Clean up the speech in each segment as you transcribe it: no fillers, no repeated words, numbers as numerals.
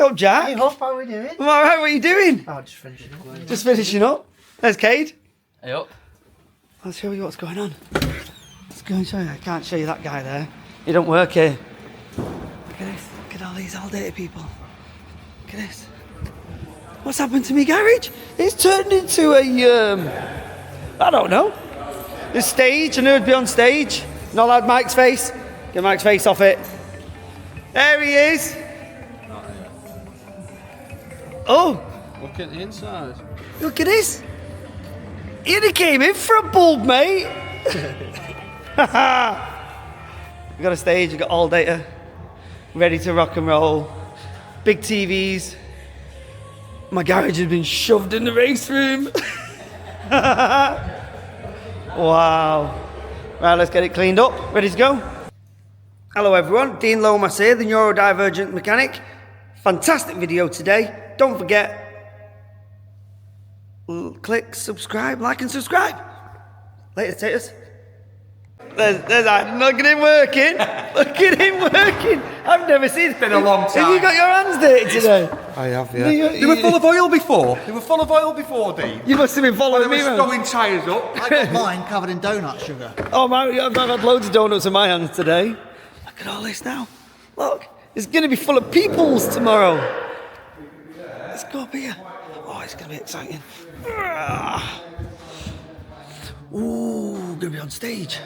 up, Jack? Hey, Huff, how are we doing? I'm alright, what are you doing? Oh, just finishing up. Just finishing up. There's Cade. Hey up. I'll show you what's going on. Let's go and show you. I can't show you that guy there. He don't work here. Look at this. Look at all these AllData people. Look at this. What's happened to me garage? It's turned into a, I don't know. The stage, I knew it'd be on stage. Not allowed Mike's face. Get Mike's face off it. There he is. Oh. Look at the inside. Look at this. He only came in for a bulb, mate. We got a stage, we got AllData, ready to rock and roll. Big TVs. My garage has been shoved in the race room. Wow. Right, let's get it cleaned up. Ready to go? Hello everyone, D C Lomas here, the Neurodivergent mechanic. Fantastic video today. Don't forget, click subscribe, like and subscribe. Later, taters. There's that. Look at him working. Look at him working. I've never seen it. It's been a long time. Have you got your hands dirty today? I have, yeah. They were full of oil before. Dean. You must have been following me, They were man. throwing tyres up. I got mine covered in donut sugar. Oh, man, I've had loads of donuts in my hands today. Look at all this now. Look, it's going to be full of peoples tomorrow. Let's go up here. Oh, it's going to be exciting. Ooh, going to be on stage.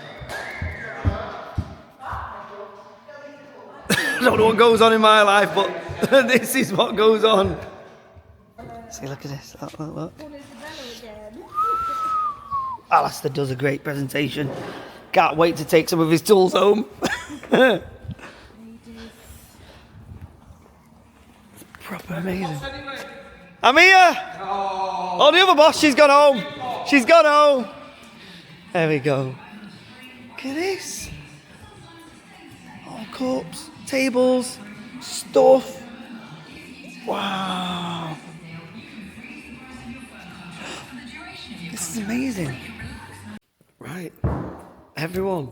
I don't know what goes on in my life, but this is what goes on. See, look at this. Look. Alistair does a great presentation. Can't wait to take some of his tools home. Proper amazing. I'm here. Oh, the other boss, she's gone home. She's gone home. There we go. Look at this. All cups, tables, stuff. Wow. This is amazing. Right, everyone,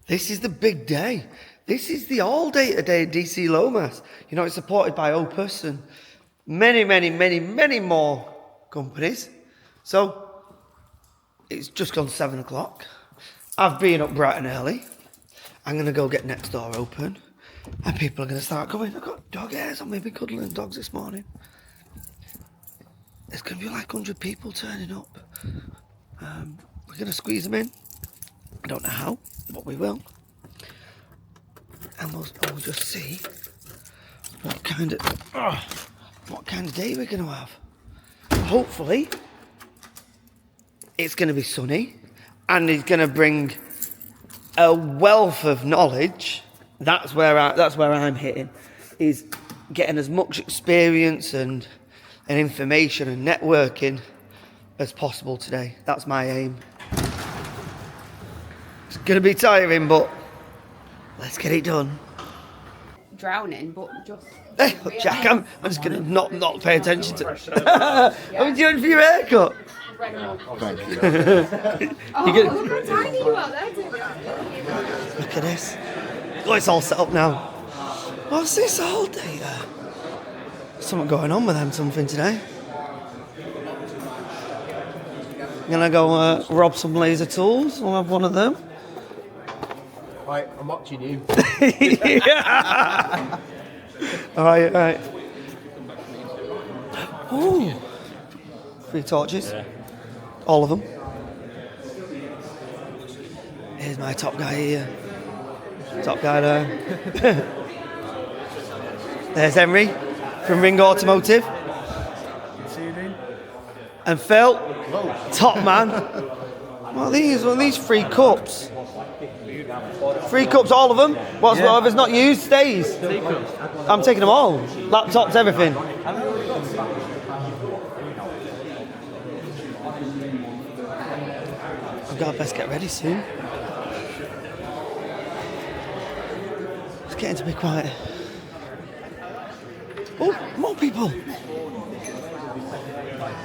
this is the big day. This is the AllData Day at D C Lomas. You know, it's supported by Opus and many more companies. So, it's just gone 7 o'clock. I've been up bright and early. I'm going to go get next door open. And people are going to start coming. I've got dog hairs on me, been cuddling dogs this morning. There's going to be like 100 people turning up. We're going to squeeze them in. I don't know how, but we will. And we'll just see what kind of day we're going to have. Hopefully, it's going to be sunny, and it's going to bring a wealth of knowledge. That's where I'm hitting, is getting as much experience and information and networking as possible today. That's my aim. It's going to be tiring, but let's get it done. Drowning, but just... Hey, look, Jack, I'm just going to not pay attention to it. I'm doing for your haircut. Thank you. Oh, look how tiny you are there. Look at this. Oh, it's all set up now. What's this AllData? Something going on with them, something today. I'm going to go rob some laser tools. I'll have one of them. Right, I'm watching you. Yeah. All right. Ooh. 3 torches. Yeah. All of them. Here's my top guy here. Top guy there. There's Henry from Ring Automotive. And Phil, top man. What are these 3 cups? 3 cups, all of them? Whatever's not used stays. I'm taking them all. Laptops, everything. I've got to best get ready soon. It's getting to be quiet. Oh, more people.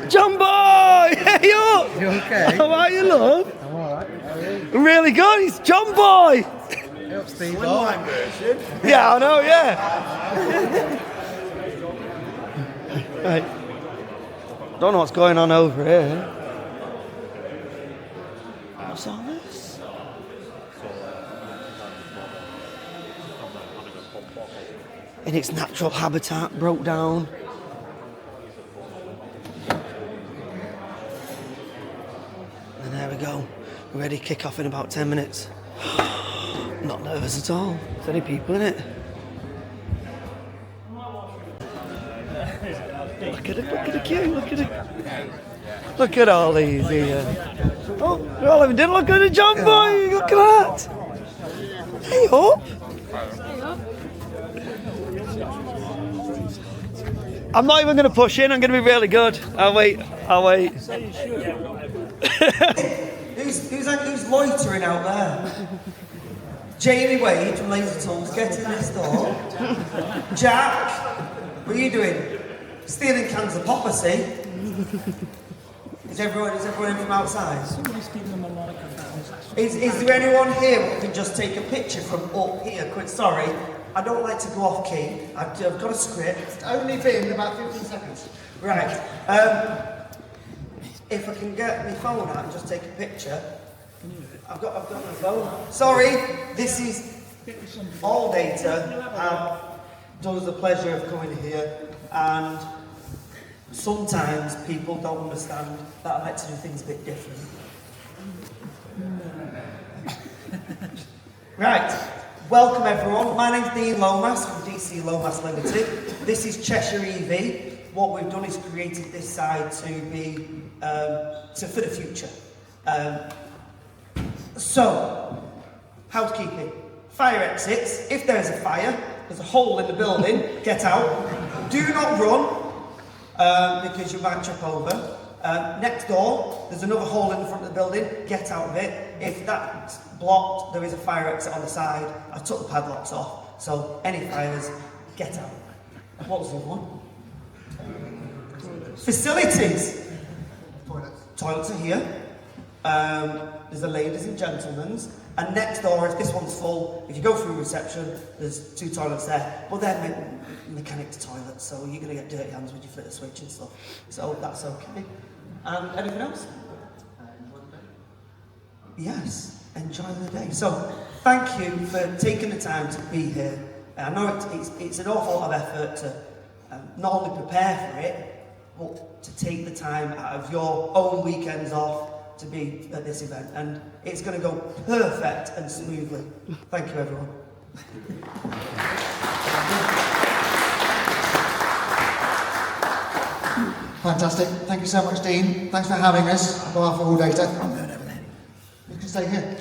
John Boy! Hey up! You okay? How are you, love? I'm alright. How are you? Really good, it's John Boy! Hey up, Steve. Slimline version. Yeah, I know, yeah. Right. Don't know what's going on over here. What's all this? In its natural habitat, broke down. And there we go. We're ready to kick off in about 10 minutes. Not nervous at all. There's any people in it. Look at the queue, look at it. Look at all these here. Oh, they're all having dinner. Look at the John boy, look at that. Hey up. I'm not even going to push in, I'm going to be really good. I'll wait. Who's loitering out there? Jamie Wade from Laser Tools, get in this door. Jack, what are you doing? Stealing cans of pop, I see. Is everyone in from outside? Is there anyone here who can just take a picture from up here? Quick, sorry, I don't like to go off key. I've got a script. It's only been about 15 seconds. Right. If I can get my phone out and just take a picture. I've got my phone. Sorry, this is AllData. Does the pleasure of coming here, and sometimes people don't understand that I like to do things a bit different. Right, welcome everyone. My name's D Lomas from D C Lomas Ltd. This is Cheshire EV. What we've done is created this side to be for the future. So, housekeeping. Fire exits. If there is a fire, there's a hole in the building, get out. Do not run, because you might trip over. Next door, there's another hole in the front of the building, get out of it. If that's blocked, there is a fire exit on the side. I took the padlocks off, so any fires, get out. What was the other one? Facilities. Toilets are here. There's the ladies and gentlemen's. And next door, if this one's full, if you go through reception, there's 2 toilets there. But they're mechanics toilets, so you're going to get dirty hands when you flip the switch and stuff. So that's okay. Anything else? Yes, enjoy the day. So thank you for taking the time to be here. I know it's an awful lot of effort to not only prepare for it, but to take the time out of your own weekends off to be at this event, and it's going to go perfect and smoothly. Thank you, everyone. Fantastic. Thank you so much, Dean. Thanks for having us on behalf of AllData. I'm going over there. You can stay here.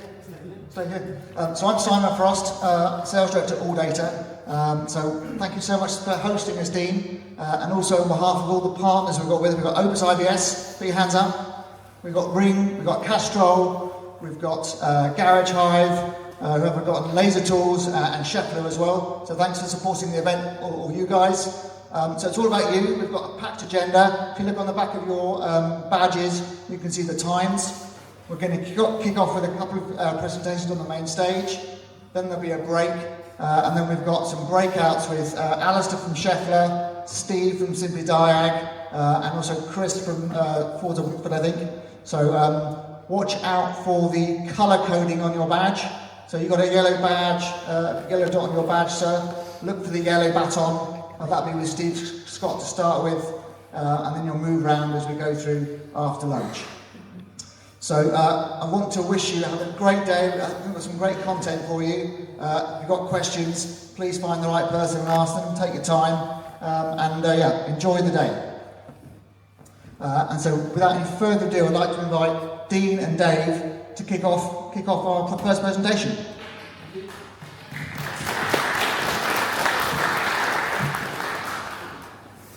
Stay here. So I'm Simon Frost, Sales Director at AllData. So thank you so much for hosting us, Dean. And also on behalf of all the partners we've got with us, we've got Opus IBS, put your hands up. We've got Ring, we've got Castrol, we've got Garage Hive, we've got Laser Tools and Scheffler as well. So thanks for supporting the event, all you guys. So it's all about you. We've got a packed agenda. If you look on the back of your badges, you can see the times. We're going to kick off with a couple of presentations on the main stage. Then there'll be a break. And then we've got some breakouts with Alistair from Scheffler, Steve from Simply Diag, and also Chris from Ford of Wickford, I think. So watch out for the colour coding on your badge. So you've got a yellow badge, yellow dot on your badge, sir. Look for the yellow baton. That'll be with Steve Scott to start with, and then you'll move around as we go through after lunch. So I want to wish you have a great day. I think we've got some great content for you. If you've got questions, please find the right person and ask them. Take your time, and enjoy the day. And so, without any further ado, I'd like to invite Dean and Dave to kick off our first presentation.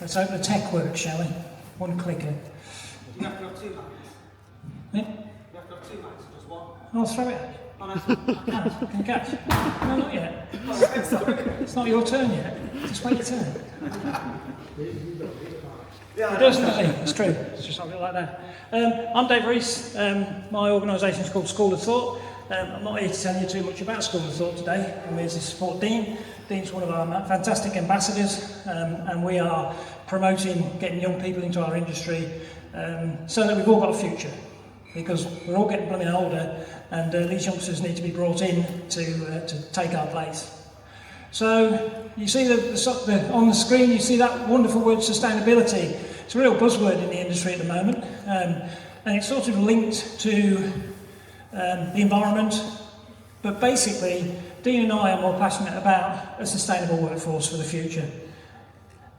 Let's open the tech work, shall we? One clicker. You have to have 2 lines. Yeah? You have to have 2 lines, just one. I'll throw it at you. Oh, no. I can catch. No, not yet. It's not your turn yet. Just wait your turn. It doesn't, it's true. It's just something like that. I'm Dave Reece. My organisation is called School of Thought. I'm not here to tell you too much about School of Thought today. I'm here to support Dean. Dean's one of our fantastic ambassadors, and we are promoting, getting young people into our industry, so that we've all got a future. Because we're all getting blooming older, and these youngsters need to be brought in to take our place. So you see on the screen, you see that wonderful word sustainability. It's a real buzzword in the industry at the moment, and it's sort of linked to the environment. But basically, Dean and I are more passionate about a sustainable workforce for the future.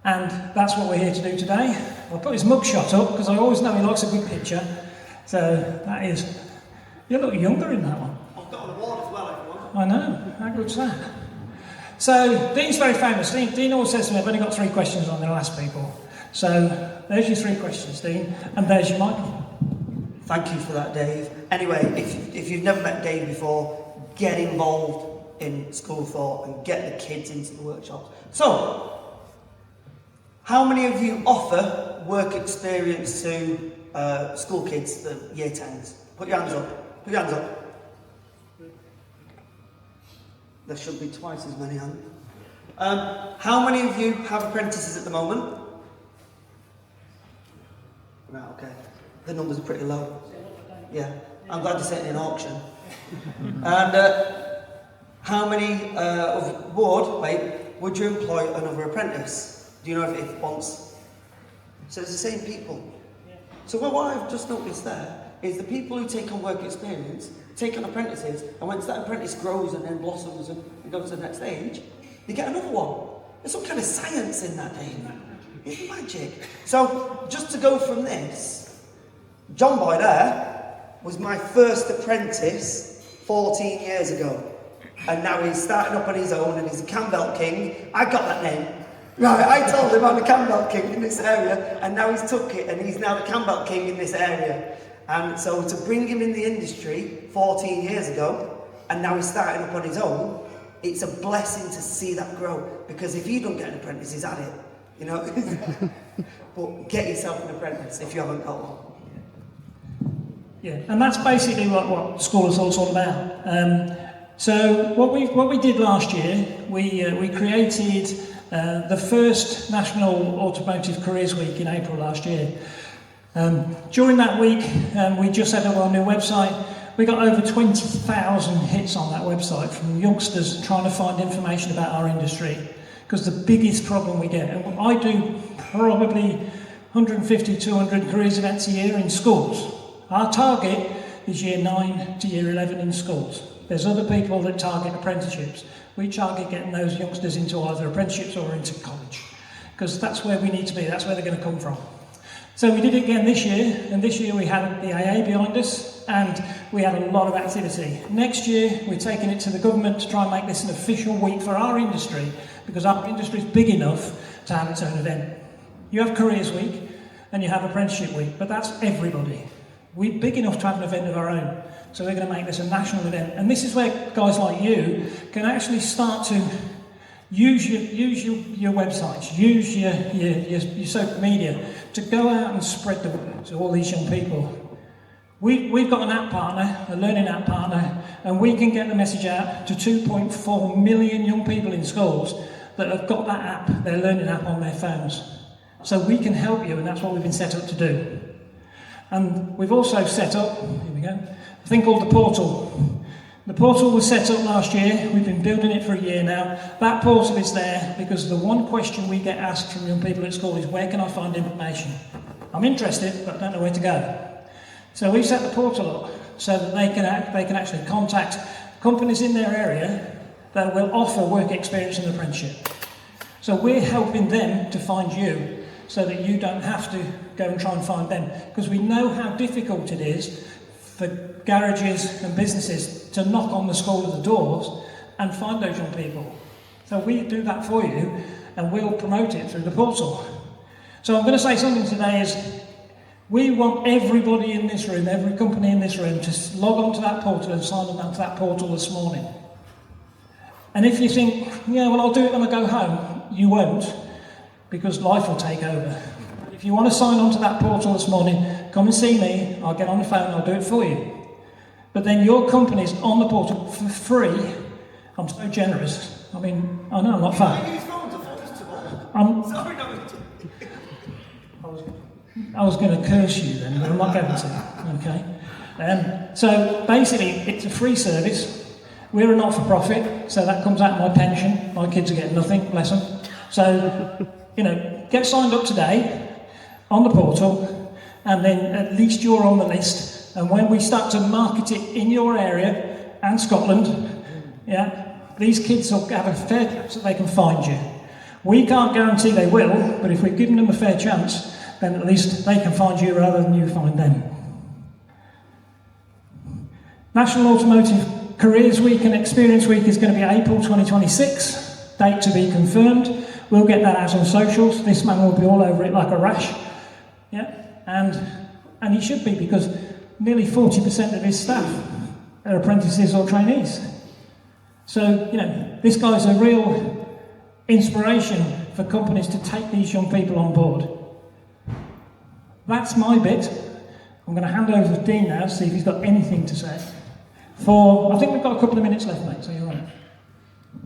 And that's what we're here to do today. I'll put his mugshot up because I always know he likes a good picture. So that is, you look younger in that one. I've got an award as well, everyone. I know, how good's that? So Dean's very famous. Dean always says to me, I've only got 3 questions I'm going to ask people. So there's your 3 questions, Dean, and there's your microphone. Thank you for that, Dave. Anyway, if you've never met Dave before, get involved in School of Thought and get the kids into the workshops. So, how many of you offer work experience to school kids, the year 10s? Put your hands up. Put your hands up. There should be twice as many hands. How many of you have apprentices at the moment? Right, okay. The numbers are pretty low. Yeah, I'm glad to say it in an auction. And how many would you employ another apprentice? Do you know if once? So it's the same people. So what I've just noticed there is the people who take on work experience, take on apprentices, and once that apprentice grows and then blossoms and goes to the next stage, you get another one. There's some kind of science in that, Dave. It's magic. So just to go from this, John Boy there was my first apprentice 14 years ago. And now he's starting up on his own and he's a Campbell King. I got that name. Right, I told him I'm the Campbell King in this area, and now he's took it and he's now the Campbell King in this area. And so to bring him in the industry 14 years ago, and now he's starting up on his own, it's a blessing to see that grow. Because if you don't get an apprentice, he's at it, you know. But get yourself an apprentice if you haven't got one. Yeah, and that's basically what School of Thought's all about. So what we did last year, we created the first National Automotive Careers Week in April last year. During that week, we just set up our new website. We got over 20,000 hits on that website from youngsters trying to find information about our industry. Because the biggest problem we get, and I do probably 150, 200 careers events a year in schools. Our target is year 9 to year 11 in schools. There's other people that target apprenticeships. We target getting those youngsters into either apprenticeships or into college. Because that's where we need to be, that's where they're going to come from. So we did it again this year, and this year we had the AA behind us, and we had a lot of activity. Next year, we're taking it to the government to try and make this an official week for our industry, because our industry is big enough to have its own event. You have Careers Week, and you have Apprenticeship Week, but that's everybody. We're big enough to have an event of our own, so we're going to make this a national event. And this is where guys like you can actually start to use your websites, use your social media to go out and spread the word to all these young people. We've got an app partner, a learning app partner, and we can get the message out to 2.4 million young people in schools that have got that app, their learning app on their phones. So we can help you, and that's what we've been set up to do. And we've also set up, here we go, a thing called the portal. The portal was set up last year. We've been building it for a year now. That portal is there because the one question we get asked from young people at school is, where can I find information? I'm interested, but I don't know where to go. So we've set the portal up so that they can actually contact companies in their area that will offer work experience and apprenticeship. So we're helping them to find you so that you don't have to go and try and find them. Because we know how difficult it is for garages and businesses to knock on the school of the doors and find those young people. So we do that for you, and we'll promote it through the portal. So I'm going to say something today is, we want everybody in this room, every company in this room, to log on to that portal and sign on to that portal this morning. And if you think, yeah, well, I'll do it when I go home, you won't, because life will take over. If you want to sign on to that portal this morning, come and see me, I'll get on the phone, I'll do it for you. But then your company's on the portal for free. I'm so generous. I mean, I know I'm not far. I was going to curse you then, but I'm not going to, okay? So basically, it's a free service. We're a not-for-profit, so that comes out of my pension. My kids are getting nothing, bless them. So, get signed up today on the portal, and then at least you're on the list. And when we start to market it in your area and Scotland, these kids will have a fair chance that they can find you. We can't guarantee they will, but if we've given them a fair chance, then at least they can find you rather than you find them. National Automotive Careers Week and Experience Week is going to be April 2026, date to be confirmed. We'll get that out on socials. This man will be all over it like a rash. And he should be, because nearly 40% of his staff are apprentices or trainees. So, this guy's a real inspiration for companies to take these young people on board. That's my bit. I'm going to hand over to Dean now, see if he's got anything to say. I think we've got a couple of minutes left, mate, so you're right.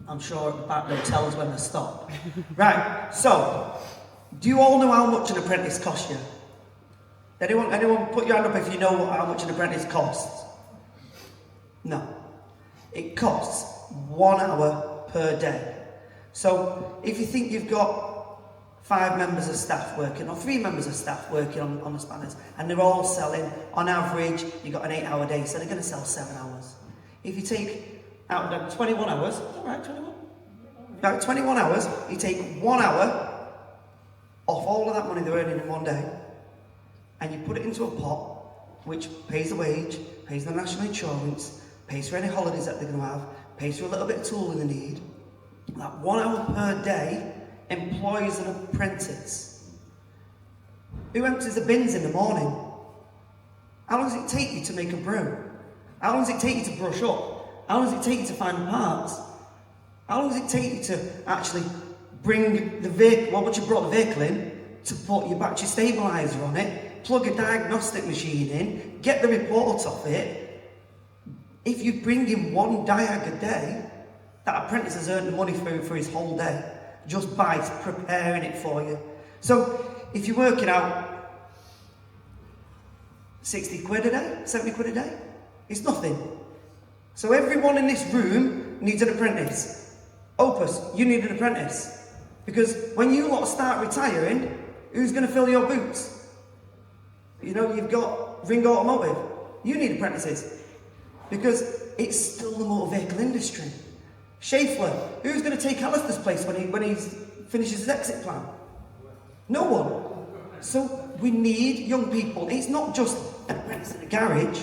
I'm sure at the back they'll tell us when to stop. Right, so, do you all know how much an apprentice costs you? Anyone put your hand up if you know how much an apprentice costs? No. It costs 1 hour per day. So, if you think you've got 5 members of staff working, or 3 members of staff working on the spanners, and they're all selling, on average, you've got an 8-hour day, so they're going to sell 7 hours. If you take out of them 21 hours, all right, 21? Now, 21 hours, you take 1 hour off all of that money they're earning in one day, and you put it into a pot, which pays the wage, pays the national insurance, pays for any holidays that they're going to have, pays for a little bit of tooling they need. That 1 hour per day employs an apprentice. Who empties the bins in the morning? How long does it take you to make a brew? How long does it take you to brush up? How long does it take you to find the parts? How long does it take you to actually bring the vehicle, once you brought the vehicle in, to put your battery stabiliser on it, plug a diagnostic machine in, get the report off it? If you bring in 1 diag a day, that apprentice has earned the money for his whole day, just by preparing it for you. So, if you're working out 60 quid a day, 70 quid a day, it's nothing. So everyone in this room needs an apprentice. Opus, you need an apprentice. Because when you lot start retiring, who's going to fill your boots? You've got Ring Automotive. You need apprentices. Because it's still the motor vehicle industry. Schaeffler, who's going to take Alistair's place when he finishes his exit plan? No one. So we need young people. It's not just an apprentice in a garage.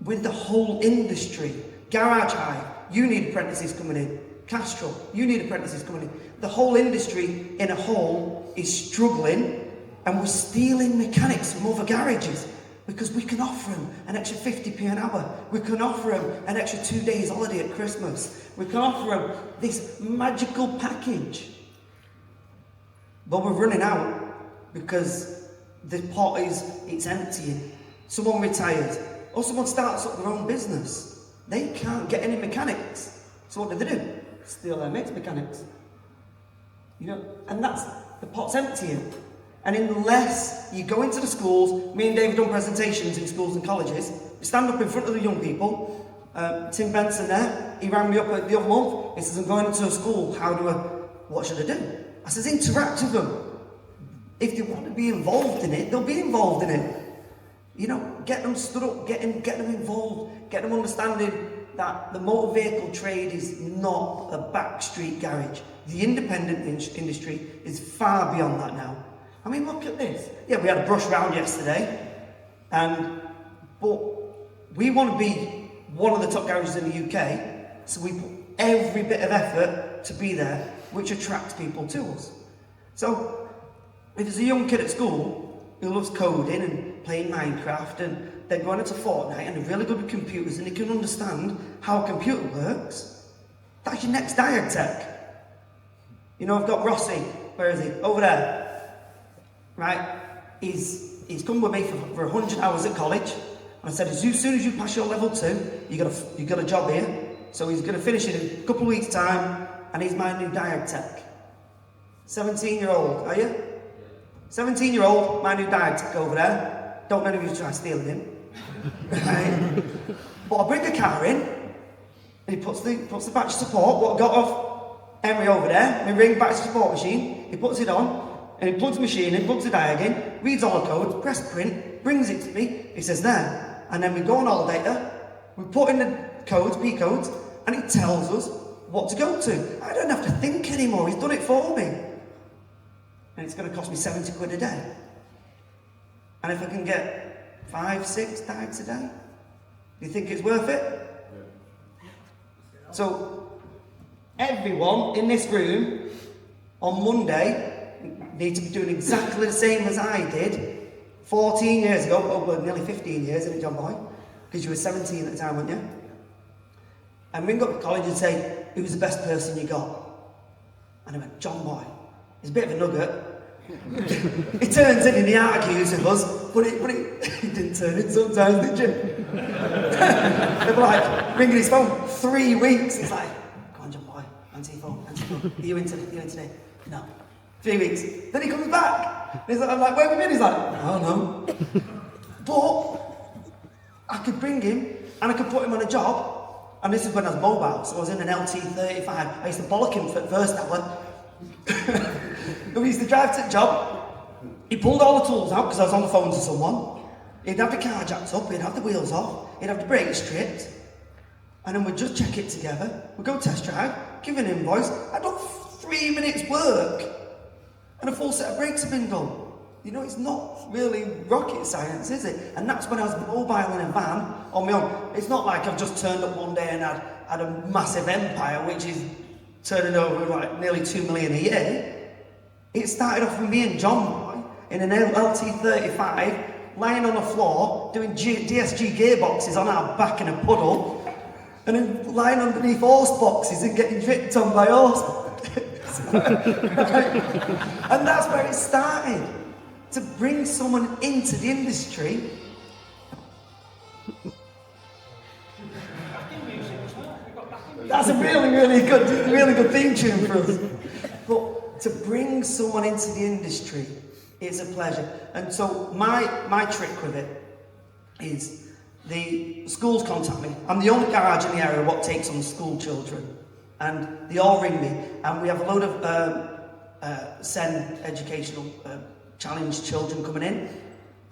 With the whole industry. Garage Hire, you need apprentices coming in. Castrol, you need apprentices coming in. The whole industry in a whole is struggling, and we're stealing mechanics from other garages. Because we can offer them an extra 50p an hour. We can offer them an extra 2 days holiday at Christmas. We can offer them this magical package. But we're running out because the pot it's emptying. Someone retires, or someone starts up their own business. They can't get any mechanics. So what do? Steal their mates' mechanics. And that's, the pot's emptying. And unless you go into the schools, me and Dave have done presentations in schools and colleges, we stand up in front of the young people. Tim Benson there, he rang me up the other month. He says, I'm going into a school, what should I do? I says, interact with them. If they want to be involved in it, they'll be involved in it. Get them stood up, get them involved, get them understanding that the motor vehicle trade is not a backstreet garage. The independent industry is far beyond that now. I mean, look at this. Yeah, we had a brush round yesterday, but we want to be one of the top garages in the UK, so we put every bit of effort to be there, which attracts people to us. So, if there's a young kid at school who loves coding and playing Minecraft, and they're going into Fortnite and they're really good with computers and they can understand how a computer works, that's your next diag tech. I've got Rossi, where is he? Over there. Right, he's come with me for 100 hours at college, and I said, as soon as you pass your level 2, you got a job here. So he's going to finish it in a couple of weeks' time, and he's my new diag tech. 17-year-old, are you? 17-year-old, my new diag over there. Don't know if he was trying to steal him. Right? But I bring a car in, and he puts the battery support, what I got off Emery over there, my ring battery support machine, he puts it on, and he plugs the machine in, plugs the diag in, reads all the codes, press print, brings it to me, he says there, and then we go on AllData, we put in the codes, P codes, and it tells us what to go to. I don't have to think anymore, he's done it for me. And it's going to cost me 70 quid a day. And if I can get 5, 6 diags a day, do you think it's worth it? Yeah. So, everyone in this room on Monday need to be doing exactly the same as I did 14 years ago, well, nearly 15 years, isn't it, John Boy? Because you were 17 at the time, weren't you? And ring up the college and say, who's the best person you got? And I went, John Boy. He's a bit of a nugget. He turns in and he argues with us, but he didn't turn in sometimes, did you? They were like, ringing his phone 3 weeks. He's like, come on, John Boy, answer your phone. Are you in today? No. 3 weeks. Then he comes back. And I'm like, where have you been? He's like, I don't know. But I could bring him and I could put him on a job. And this is when I was mobile, so I was in an LT35. I used to bollock him for the first hour. We used to drive to the job. He pulled all the tools out because I was on the phone to someone. He'd have the car jacked up, he'd have the wheels off, he'd have the brakes stripped. And then we'd just check it together. We'd go test drive, give an invoice. I'd done 3 minutes work. And a full set of brakes have been done. You know, it's not really rocket science, is it? And that's when I was mobile in a van on my own. It's not like I've just turned up one day and had a massive empire, which is turning over like nearly 2 million a year. It started off with me and John Boy in an LT35, lying on the floor, doing DSG gearboxes on our back in a puddle, and then lying underneath horse boxes and getting dripped on by horse. And that's where it started. To bring someone into the industry. That's a really good theme tune for us. But to bring someone into the industry, it's a pleasure. And so my trick with it is the schools contact me. I'm the only garage in the area what takes on school children. And they all ring me. And we have a load of SEN educational challenged children coming in.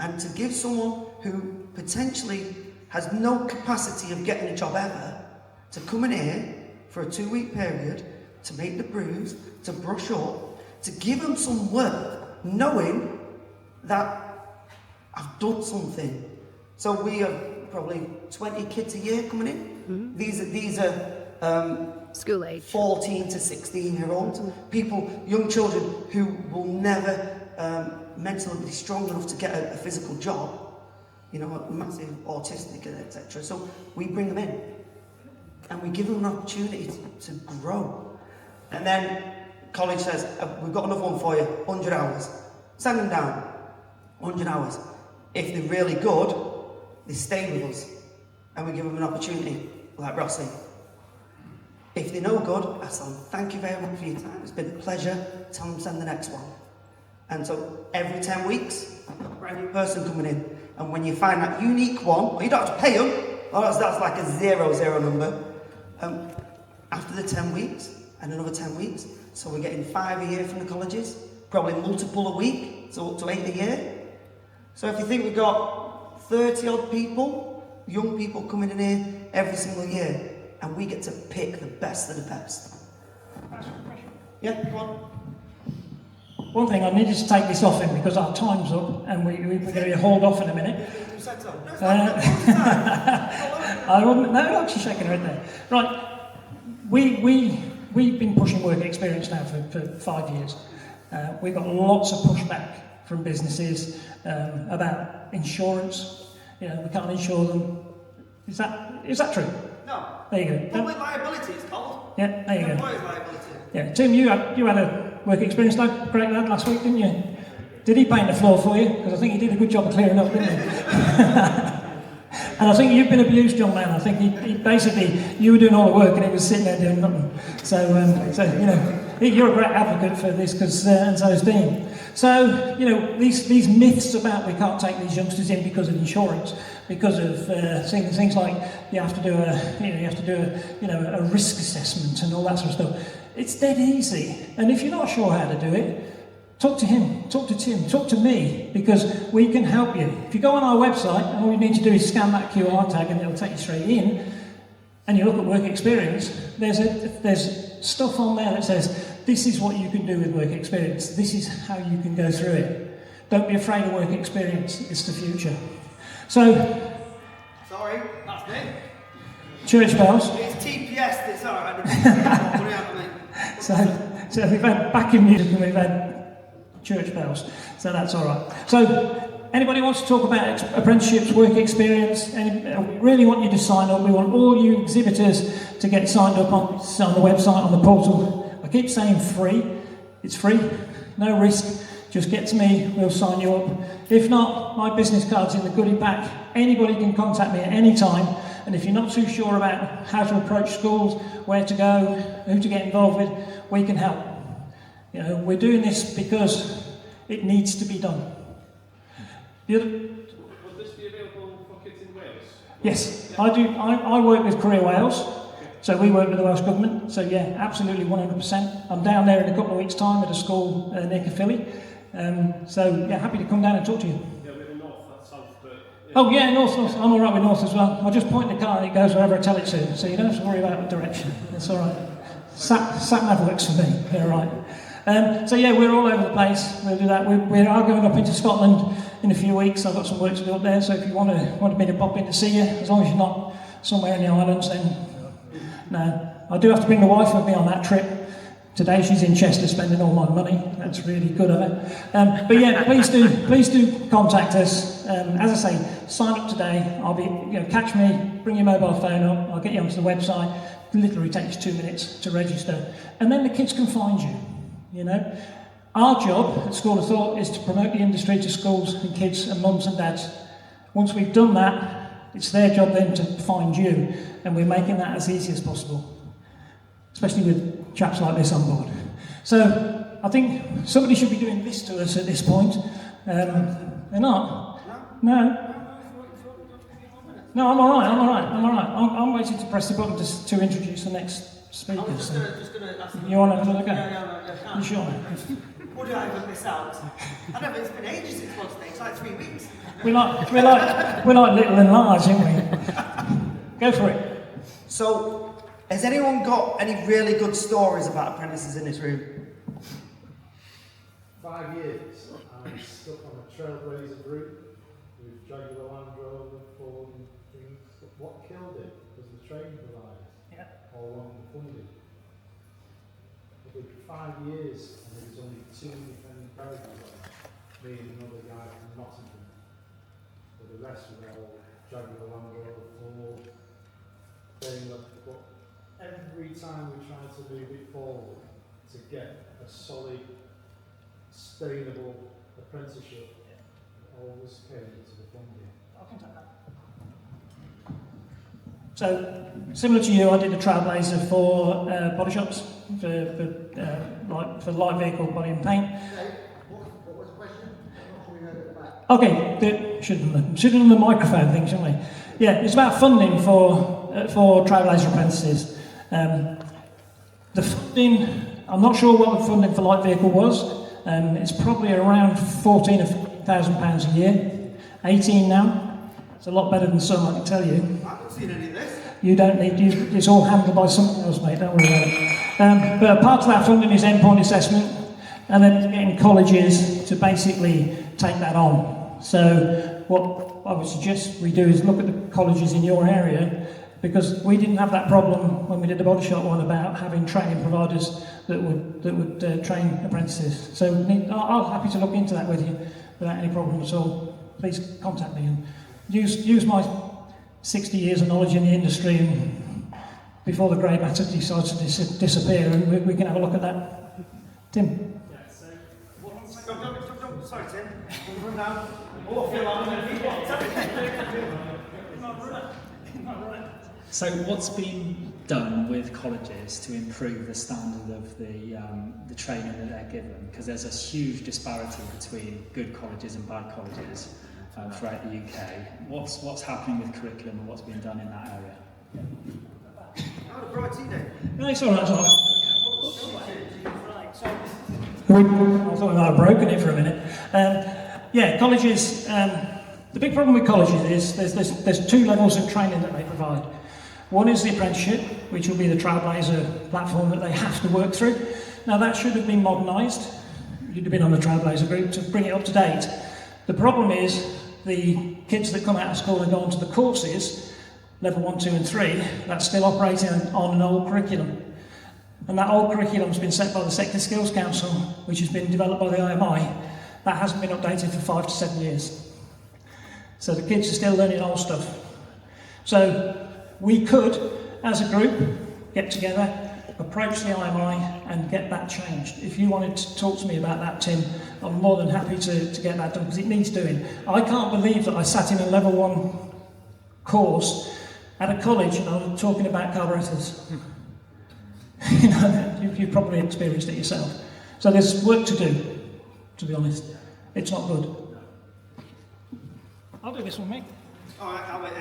And to give someone who potentially has no capacity of getting a job ever to come in here for a 2-week period, to make the brews, to brush up, to give them some work, knowing that I've done something. So we have probably 20 kids a year coming in. Mm-hmm. These are school age, 14 to 16-year-olds, people, young children who will never mentally strong enough to get a physical job, you know, massive autistic, etc. So we bring them in and we give them an opportunity to grow. And then college says, we've got another one for you, 100 hours. Send them down, 100 hours. If they're really good, they stay with us and we give them an opportunity, like Rossi. If they're no good, I tell them, thank you very much for your time. It's been a pleasure. Tell them send the next one. And so every 10 weeks, a brand new person coming in. And when you find that unique one, well, you don't have to pay them. Oh, that's like a 0 number. After the 10 weeks, and another 10 weeks, so we're getting 5 a year from the colleges, probably multiple a week, so up to 8 a year. So if you think we've got 30 odd people, young people coming in here every single year, and we get to pick the best of the best. Yeah, come on. One thing, I needed to take this off him because our time's up and we're going to be hauled off in a minute. I wouldn't, no, she's shaking her head there. Right, we've been pushing work experience now for 5 years. We've got lots of pushback from businesses about insurance. You know, we can't insure them. Is that true? No. There you go. Public liability, it's called. Yeah, there you go. Employer's liability. Yeah, Tim, you had a work experience lad, great lad last week, didn't you? Did he paint the floor for you? Because I think he did a good job of clearing up, didn't he? And I think you've been abused, young man. I think he basically, you were doing all the work and he was sitting there doing nothing. So you know, you're a great advocate for this, because and so is Dean. So, you know, these myths about we can't take these youngsters in because of insurance, because of things like you have to do a risk assessment and all that sort of stuff. It's dead easy. And if you're not sure how to do it, talk to him, talk to Tim, talk to me, because we can help you. If you go on our website, and all you need to do is scan that QR tag and it'll take you straight in, and you look at work experience, there's stuff on there that says, this is what you can do with work experience. This is how you can go through it. Don't be afraid of work experience. It's the future. So, Sorry, that's me. church bells. It's TPS, it's alright. So we've had backing music and we've had church bells. So that's all right. So anybody wants to talk about apprenticeships, work experience? We really want you to sign up. We want all you exhibitors to get signed up on the website, on the portal. I keep saying free. It's free, no risk. Just get to me, we'll sign you up. If not, my business card's in the goodie pack. Anybody can contact me at any time. And if you're not too sure about how to approach schools, where to go, who to get involved with, we can help. You know, we're doing this because it needs to be done. The other, Would this be available for kids in Wales? yes, I do. I work with Career Wales, so we work with the Welsh Government. So yeah, absolutely 100%. I'm down there in a couple of weeks' time at a school near Caerphilly. So yeah, happy to come down and talk to you. Yeah, we're in north, that's south, but... Yeah. Oh yeah, north. I'm all right with north as well. I'll just point the car and it goes wherever I tell it to, so you don't have to worry about the direction. It's all right. Sat nav works for me. Yeah, right. So yeah, we're all over the place. We'll do that. We are going up into Scotland in a few weeks. I've got some work to do up there. So if you wanted me to pop in to see you, as long as you're not somewhere in the islands, then no. I do have to bring the wife with me on that trip. Today she's in Chester spending all my money. That's really good of her. But yeah, please do contact us. As I say, sign up today. I'll be, catch me, bring your mobile phone up. I'll get you onto the website. It literally takes 2 minutes to register, and then the kids can find you. You know, our job at School of Thought is to promote the industry to schools and kids and mums and dads. Once we've done that, it's their job then to find you, and we're making that as easy as possible, especially with chaps like this on board. So I think somebody should be doing this to us at this point. They're not? No. No, I'm all right. I'm waiting to press the button to introduce the next speakers. I'm just gonna ask You want another go? Yeah. You sure? Would I ever miss out? I know, it's been ages since one stage, like 3 weeks. We're like little and large, aren't we? Go for it. So, has anyone got any really good stories about apprentices in this room? 5 years, I'm stuck on a trailblazer route with Jaguar Land Rover, Ford and things. But what killed it was the training providers, all along the funding. It took 5 years and there was only 2 independent paragraphs on it, me and another guy from Nottingham. But the rest were all Jaguar Land Rover, Ford, Daimler. But every time we tried to move it forward to get a solid, sustainable apprenticeship, it always came to the funding. I'll contact that. So, similar to you, I did a trailblazer for body shops, for light vehicle body and paint. What was the question? I'm not sure we heard it back. Okay, should have done the microphone thing, shouldn't we? Yeah, it's about funding for trailblazer apprentices. The funding, I'm not sure what the funding for light vehicle was. It's probably around £14,000 or £15,000 a year. 18 now. It's a lot better than some, I can tell you. I haven't seen any of this. You don't need, it's all handled by someone else, mate, don't worry about it. But part of that funding is endpoint assessment, and then getting colleges to basically take that on. So what I would suggest we do is look at the colleges in your area, because we didn't have that problem when we did the body shop one about having training providers that would train apprentices. So I'm happy to look into that with you without any problem at all. Please contact me and use my 60 years of knowledge in the industry and before the grey matter decides to disappear, and we can have a look at that. Tim? Yeah, so... Don't. Sorry, Tim. Run down. Oh, I feel like I'm going to So what's been done with colleges to improve the standard of the training that they're given, because there's a huge disparity between good colleges and bad colleges throughout the UK. What's happening with curriculum and what's being done in that area? No, it's all right. I thought we might have broken it for a minute. Yeah, colleges. The big problem with colleges is there's two levels of training that they provide. One is the apprenticeship, which will be the Trailblazer platform that they have to work through. Now that should have been modernised. You'd have been on the Trailblazer group to bring it up to date. The problem is the kids that come out of school and go onto the courses, level 1, 2 and 3, that's still operating on an old curriculum. And that old curriculum's been set by the Sector Skills Council, which has been developed by the IMI. That hasn't been updated for 5 to 7 years. So the kids are still learning old stuff. So we could, as a group, get together, approach the IMI and get that changed. If you wanted to talk to me about that, Tim, I'm more than happy to get that done, because it needs doing. I can't believe that I sat in a level 1 course at a college and I was talking about carburetors. You know, you've probably experienced it yourself. So there's work to do, to be honest. It's not good. I'll do this one, mate. Alright, I'll wait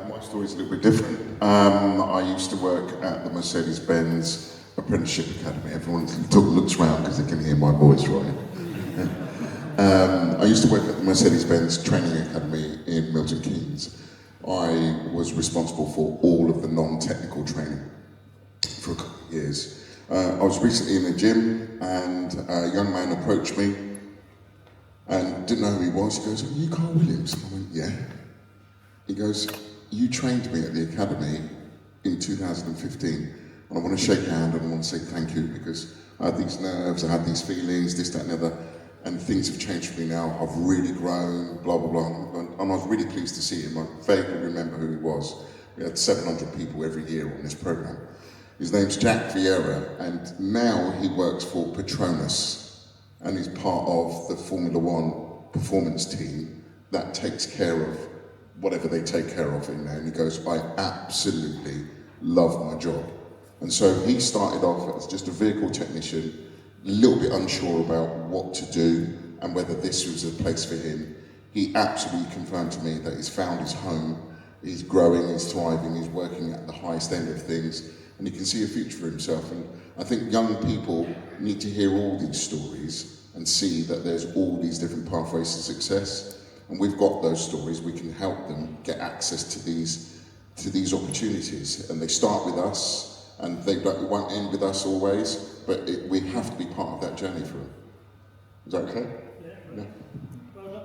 My story's a little bit different. I used to work at the Mercedes-Benz Apprenticeship Academy. Everyone looks round because they can hear my voice, right? I used to work at the Mercedes-Benz Training Academy in Milton Keynes. I was responsible for all of the non-technical training for a couple of years. I was recently in the gym and a young man approached me and didn't know who he was. He goes, "Are you Carl Williams?" I went, "Yeah." He goes, "You trained me at the academy in 2015 and I want to shake your hand and I want to say thank you, because I had these nerves, I had these feelings, this, that and the other, and things have changed for me now. I've really grown, blah, blah, blah." And I was really pleased to see him. I vaguely remember who he was. We had 700 people every year on this program. His name's Jack Vieira, and now he works for Petronas and is part of the Formula One performance team that takes care of whatever they take care of in there. And he goes, "I absolutely love my job." And so he started off as just a vehicle technician, a little bit unsure about what to do and whether this was a place for him. He absolutely confirmed to me that he's found his home, he's growing, he's thriving, he's working at the highest end of things, and he can see a future for himself. And I think young people need to hear all these stories and see that there's all these different pathways to success. And we've got those stories, we can help them get access to these opportunities. And they start with us, and it won't end with us always, but we have to be part of that journey for them. Is that okay? Yeah. Well done.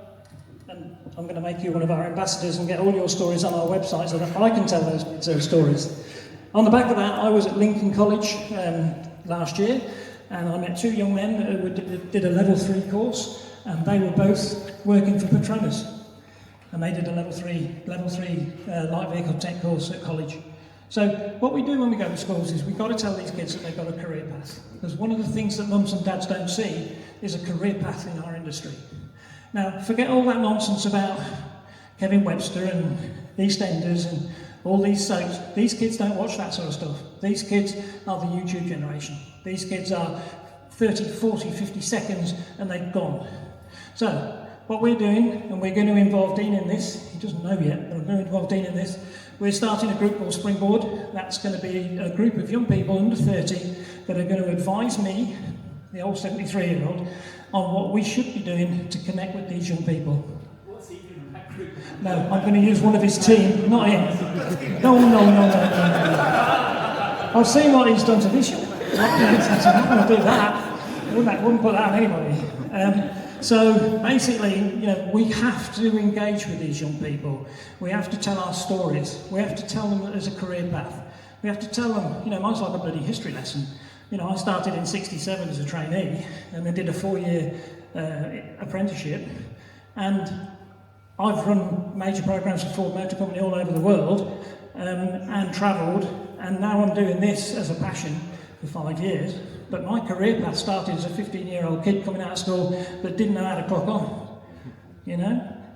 And I'm going to make you one of our ambassadors and get all your stories on our website so that I can tell those stories. On the back of that, I was at Lincoln College last year, and I met 2 young men who did a level 3 course, and they were both working for Petronas. And they did a level 3 light vehicle tech course at college. So what we do when we go to schools is we've got to tell these kids that they've got a career path. Because one of the things that mums and dads don't see is a career path in our industry. Now, forget all that nonsense about Kevin Webster and EastEnders and all these soaps. These kids don't watch that sort of stuff. These kids are the YouTube generation. These kids are 30, 40, 50 seconds and they've gone. So, what we're doing, and we're going to involve Dean in this, he doesn't know yet, but I'm going to involve Dean in this, we're starting a group called Springboard. That's going to be a group of young people under 30 that are going to advise me, the old 73-year-old, on what we should be doing to connect with these young people. What's he doing in that group? No, I'm going to use one of his team, not him. No. I've seen what he's done to this young man. I'm not going to do that. I wouldn't put that on anybody. So basically, we have to engage with these young people. We have to tell our stories. We have to tell them that there's a career path. We have to tell them, mine's like a bloody history lesson. I started in '67 as a trainee and then did a 4-year apprenticeship. And I've run major programs for Ford Motor Company all over the world and travelled. And now I'm doing this as a passion for 5 years. But my career path started as a 15-year-old kid coming out of school that didn't know how to clock on,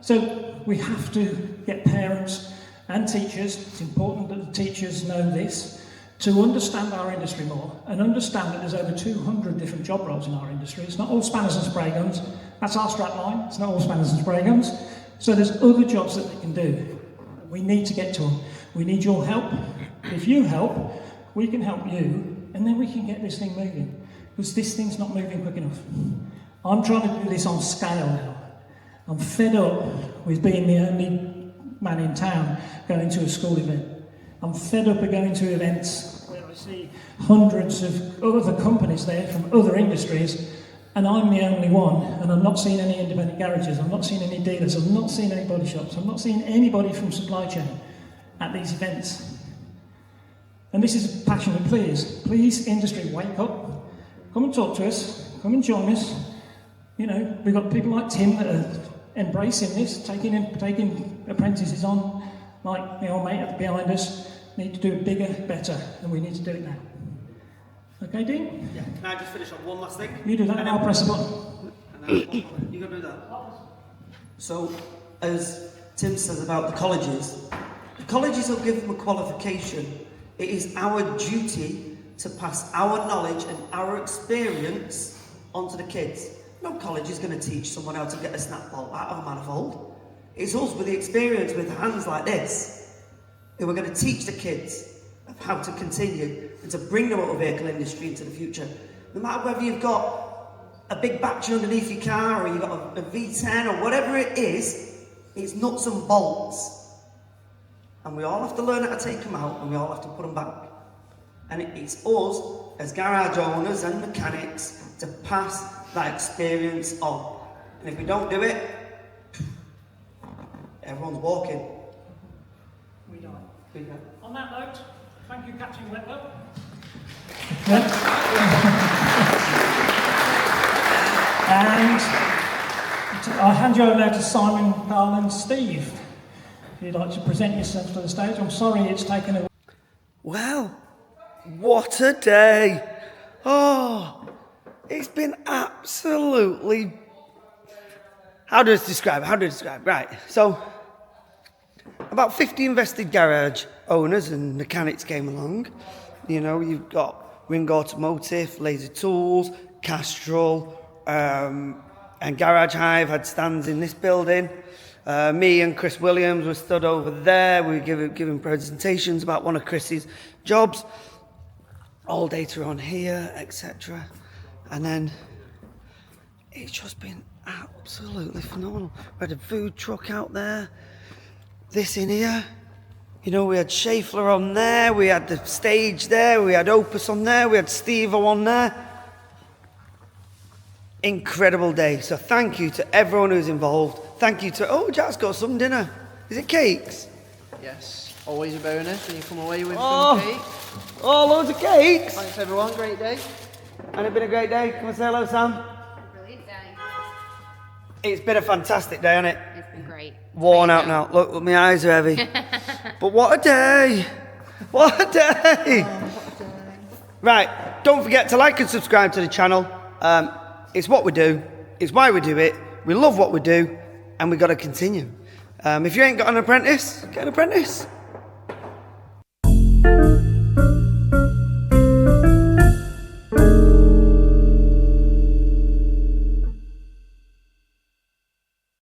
So we have to get parents and teachers, it's important that the teachers know this, to understand our industry more and understand that there's over 200 different job roles in our industry. It's not all spanners and spray guns. That's our strap line. It's not all spanners and spray guns. So there's other jobs that they can do. We need to get to them. We need your help. If you help, we can help you, and then we can get this thing moving. Because this thing's not moving quick enough. I'm trying to do this on scale now. I'm fed up with being the only man in town going to a school event. I'm fed up of going to events where I see hundreds of other companies there from other industries, and I'm the only one, and I'm not seeing any independent garages, I'm not seeing any dealers, I'm not seeing any body shops, I'm not seeing anybody from supply chain at these events. And this is a passionate please. Please, industry, wake up. Come and talk to us. Come and join us. You know, we've got people like Tim that are embracing this, taking apprentices on, like the old mate behind us. Need to do it bigger, better, and we need to do it now. Okay, Dean? Yeah. Can I just finish on one last thing? You do that and I'll press the button. You gotta do that. So, as Tim says about the colleges will give them a qualification. It is our duty to pass our knowledge and our experience onto the kids. No college is going to teach someone how to get a snap bolt out of a manifold. It's us with the experience with hands like this who are going to teach the kids of how to continue and to bring the motor vehicle industry into the future. No matter whether you've got a big battery underneath your car or you've got a V10 or whatever it is, it's nuts and bolts. And we all have to learn how to take them out and we all have to put them back. And it's us as garage owners and mechanics to pass that experience on. And if we don't do it, everyone's walking. We die. We die. On that note, thank you, Captain Wetwell. And I'll hand you over now to Simon, Carl and Steve. If you'd like to present yourselves to the stage. I'm sorry it's taken a... Well, what a day. Oh, it's been absolutely... How do I describe it? Right, so about 50 invested garage owners and mechanics came along. You know, you've got Ring Automotive, Laser Tools, Castrol, and Garage Hive had stands in this building. Me and Chris Williams were stood over there. We were giving presentations about one of Chris's jobs. AllData on here, etc. And then it's just been absolutely phenomenal. We had a food truck out there. This in here. You know, we had Schaeffler on there. We had the stage there. We had Opus on there. We had Steve-O on there. Incredible day. So thank you to everyone who's involved. Thank you to... Oh, Jack's got some dinner. Is it cakes? Yes, always a bonus when you come away with some cake. Oh, loads of cakes. Thanks everyone, great day. And it's been a great day. Come and say hello, Sam. Brilliant day. It's been a fantastic day, hasn't it? It's been great. Worn out now. Look, my eyes are heavy. But what a day. What a day. Right, don't forget to like and subscribe to the channel. It's what we do. It's why we do it. We love what we do. And we've got to continue. If you ain't got an apprentice, get an apprentice.